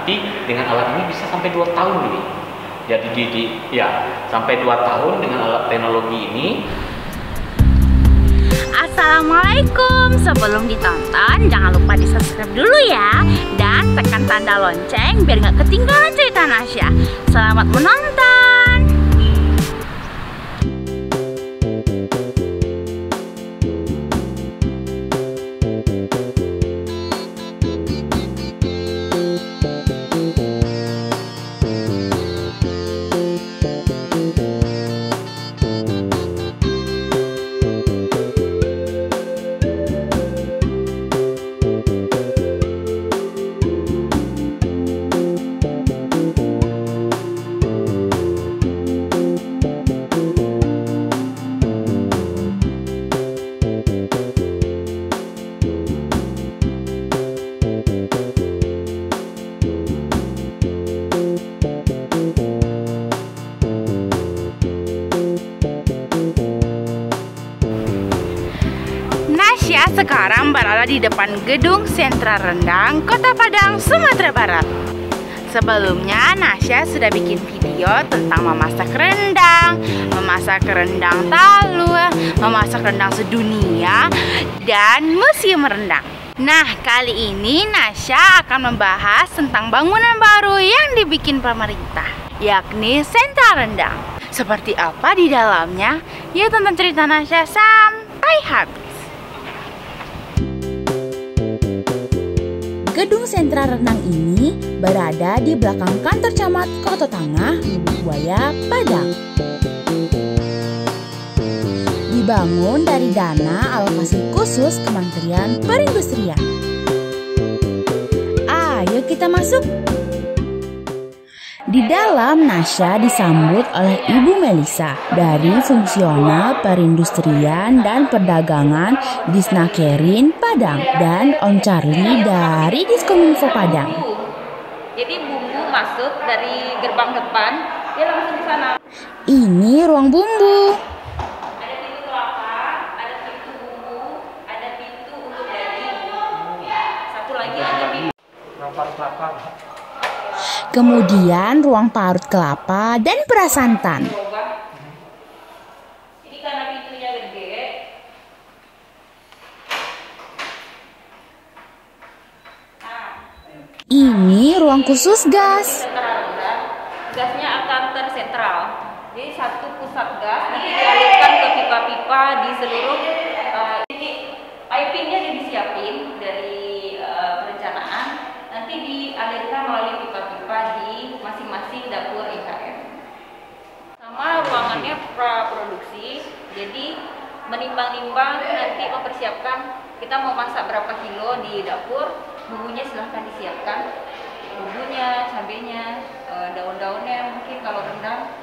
dinikmati dengan alat ini bisa sampai 2 tahun ini. Jadi sampai 2 tahun dengan alat teknologi ini. Assalamualaikum. Sebelum ditonton, jangan lupa di subscribe dulu ya, dan tekan tanda lonceng biar nggak ketinggalan cerita Nasya. Selamat menonton. Nasya sekarang berada di depan gedung Sentra Rendang, Kota Padang, Sumatera Barat. Sebelumnya Nasya sudah bikin video tentang memasak rendang talu, memasak rendang sedunia, dan museum rendang. Nah, kali ini Nasya akan membahas tentang bangunan baru yang dibikin pemerintah, yakni Sentra Rendang. Seperti apa di dalamnya? Yuk tonton cerita Nasya sampai habis. Gedung Sentra Rendang ini berada di belakang kantor camat Kota Tangah, Lubuk Buaya, Padang. Dibangun dari dana alokasi khusus Kementerian Perindustrian. Ayo kita masuk. Di dalam Nasya disambut oleh Ibu Melisa dari Fungsional Perindustrian dan Perdagangan Disnakerin Padang dan Om Charlie dari Diskominfo Padang. Jadi bumbu masuk dari gerbang depan, dia langsung ke sana. Ini ruang bumbu. Ada pintu kelapa, ada pintu bumbu, ada pintu untuk daging. Satu lagi ada pintu Kelapa. Kemudian ruang parut kelapa dan perasantan. Ini karena pintunya gede. Ini ruang khusus gas. Gasnya akan tersentral. Jadi satu pusat gas nanti dialirkan ke pipa-pipa di seluruh. Jadi pipingnya disiapin dari perencanaan. Nanti dialirkan melalui pipa-pipa di masing-masing dapur IKM. Sama ruangannya praproduksi, jadi menimbang-nimbang nanti mempersiapkan kita mau masak berapa kilo di dapur, bumbunya silahkan disiapkan, bumbunya, cabenya, daun-daunnya mungkin kalau rendang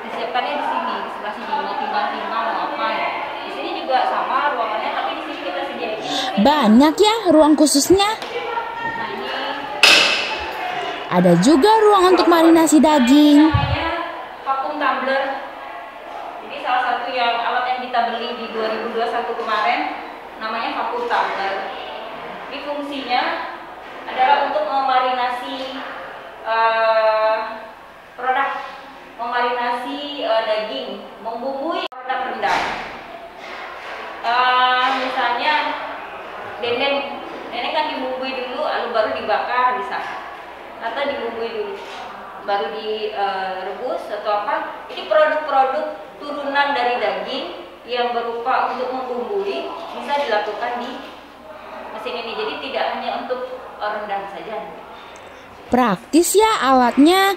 disiapkannya di sini, di sebelah sini, mau timbang-timbang mau apa ya. Di sini juga sama ruangannya, tapi di sini kita sediain. Banyak ya ruang khususnya. Ada juga ruang untuk marinasi daging. Namanya vakum tumbler. Jadi salah satu alat yang kita beli di 2021 kemarin namanya vakum tumbler. Ini fungsinya adalah untuk memarinasi produk, memarinasi daging, membumbui produk rendang. Misalnya dendeng kan dibumbui dulu, lalu baru dibakar bisa. Atau dibumbui dulu baru direbus atau apa. Ini produk-produk turunan dari daging yang berupa untuk membumbui bisa dilakukan di mesin ini. Jadi tidak hanya untuk rendang saja. Praktis ya alatnya.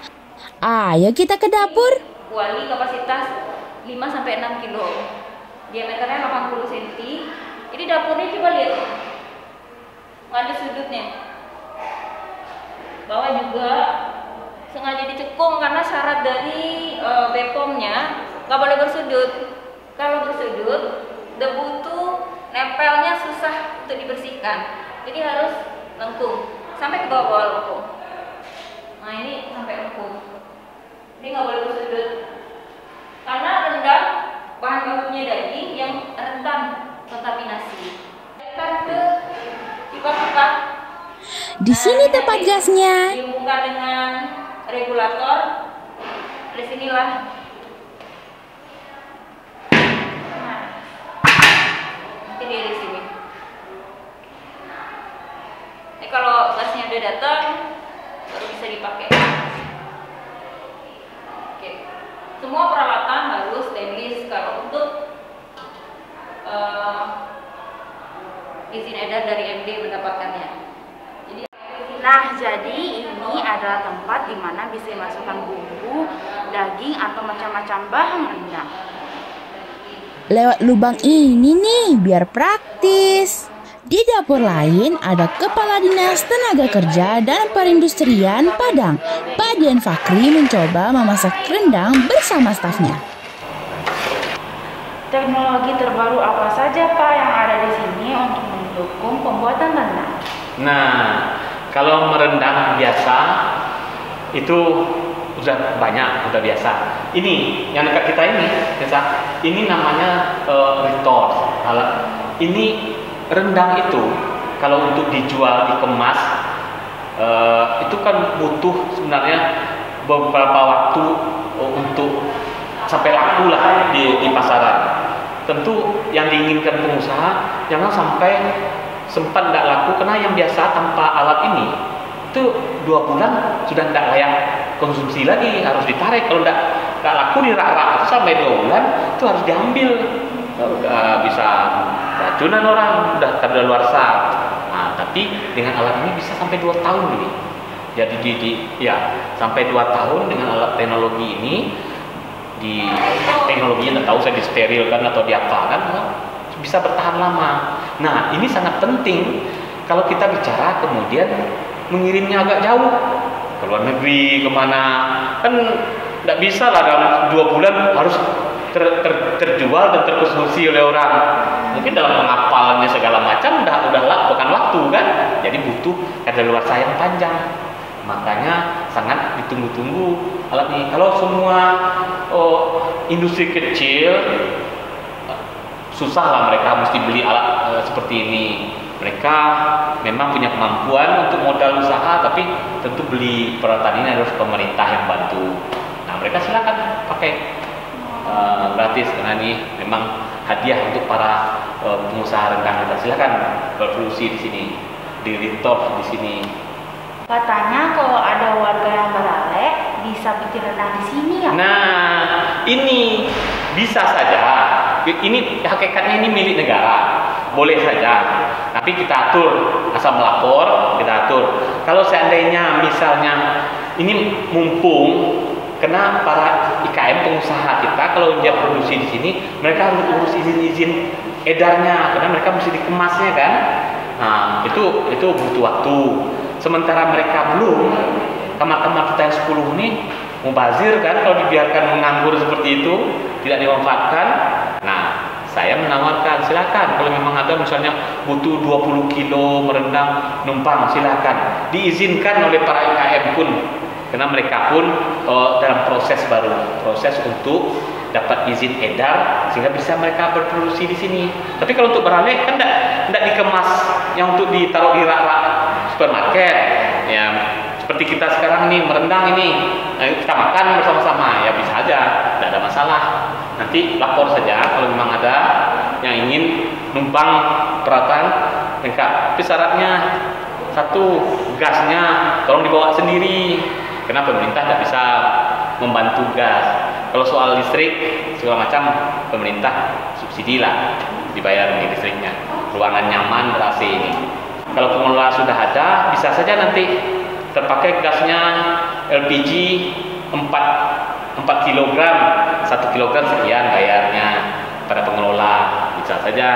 Ayo kita ke dapur. Kuali kapasitas 5-6 kilo, diameternya 80 cm. Ini dapurnya coba lihat, nggak ada sudutnya. Bawah juga sengaja dicekung karena syarat dari BPOM-nya nggak boleh bersudut. Kalau bersudut, debu itu nempelnya susah untuk dibersihkan. Jadi harus lengkung sampai ke bawah lengkung. Nah ini sampai lengkung. Ini nggak boleh bersudut. Karena rendang bahan bakunya daging yang rentan kontaminasi. Kan ke pipa-pipa. Di sini tempat gasnya. Diumumkan hubungkan dengan regulator di sinilah. Nah, nanti dia di sini. Ini kalau gasnya udah datang baru bisa dipakai. Oke. Semua peralatan harus stainless kalau untuk izin edar dari MD mendapatkannya. Nah, jadi ini adalah tempat di mana bisa dimasukkan bumbu, daging atau macam-macam bahan rendang. Lewat lubang ini nih, biar praktis. Di dapur lain ada Kepala Dinas Tenaga Kerja dan Perindustrian Padang, Pak Dian Fakri mencoba memasak rendang bersama stafnya. Teknologi terbaru apa saja Pak yang ada di sini untuk mendukung pembuatan rendang? Nah, kalau merendang biasa itu udah banyak, udah biasa. Ini yang dekat kita ini, biasa. Ini namanya retort. Ini rendang itu kalau untuk dijual, dikemas, itu kan butuh sebenarnya beberapa waktu untuk sampai laku lah di pasaran. Tentu yang diinginkan pengusaha jangan sampai sempat tidak laku, karena yang biasa tanpa alat ini itu 2 bulan sudah tidak layak konsumsi lagi, harus ditarik. Kalau tidak laku di rak-rak sampai 2 bulan itu harus diambil. Udah bisa racunan orang, udah kadaluarsa. Nah, tapi dengan alat ini bisa sampai 2 tahun nih. Jadi sampai 2 tahun dengan alat teknologi ini. Di teknologinya tidak tahu saya disterilkan atau diapakan, bisa bertahan lama. Nah, ini sangat penting kalau kita bicara kemudian mengirimnya agak jauh ke luar negeri, kemana, kan tidak bisa lah dalam 2 bulan harus terjual dan terkonsumsi oleh orang. Mungkin dalam pengapalannya segala macam udah bukan waktu kan, jadi butuh kadaluarsa yang panjang. Makanya sangat ditunggu-tunggu alat ini. Kalau semua industri kecil susah lah, mereka mesti beli alat seperti ini. Mereka memang punya kemampuan untuk modal usaha, tapi tentu beli peralatan ini harus pemerintah yang bantu. Nah, mereka silakan pakai gratis, karena ini memang hadiah untuk para pengusaha rendang. Silakan berproduksi di sini, di retort di sini. Katanya kalau ada warga yang beralih bisa bikin rendang di sini ya? Nah, ini bisa saja. Ini hakikatnya ini milik negara, boleh saja. Tapi kita atur, asal melapor kita atur. Kalau seandainya misalnya ini mumpung, karena para IKM pengusaha kita kalau dia produksi di sini, mereka harus urus izin edarnya, karena mereka mesti dikemasnya kan. Nah, itu butuh waktu. Sementara mereka belum, kamar-kamar kita yang 10 ini mubazir kan, kalau dibiarkan menganggur seperti itu, tidak dimanfaatkan. Nah, saya menawarkan silakan, kalau memang ada misalnya butuh 20 kilo merendang numpang, silakan. Diizinkan oleh para IKM pun, karena mereka pun dalam proses untuk dapat izin edar sehingga bisa mereka berproduksi di sini. Tapi kalau untuk beralih kan tidak dikemas yang untuk ditaruh di rak-rak supermarket. Ya, seperti kita sekarang nih merendang ini, kita makan bersama-sama, ya bisa aja, tidak ada masalah. Nanti lapor saja kalau memang ada yang ingin numpang peralatan lengkap. Tapi syaratnya satu, gasnya tolong dibawa sendiri, karena pemerintah tidak bisa membantu gas. Kalau soal listrik segala macam, pemerintah subsidi lah, dibayar di listriknya, ruangan nyaman ber-AC ini. Kalau pengelola sudah ada, bisa saja nanti terpakai gasnya LPG 4 kg, 1 kg sekian bayarnya pada pengelola, bisa saja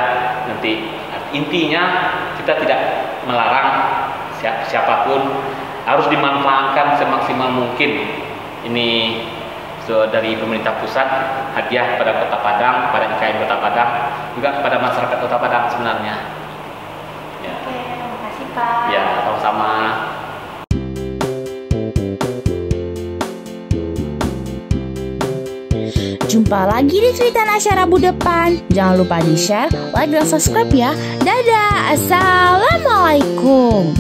nanti. Intinya kita tidak melarang siapapun, harus dimanfaatkan semaksimal mungkin. Ini dari pemerintah pusat, hadiah kepada Kota Padang, pada IKM Kota Padang, juga kepada masyarakat Kota Padang sebenarnya. Ya. Oke, terima kasih Pak. Ya, sama-sama. Jumpa lagi di Cerita Nasya Rabu depan. Jangan lupa di-share, like, dan subscribe ya. Dadah, assalamualaikum.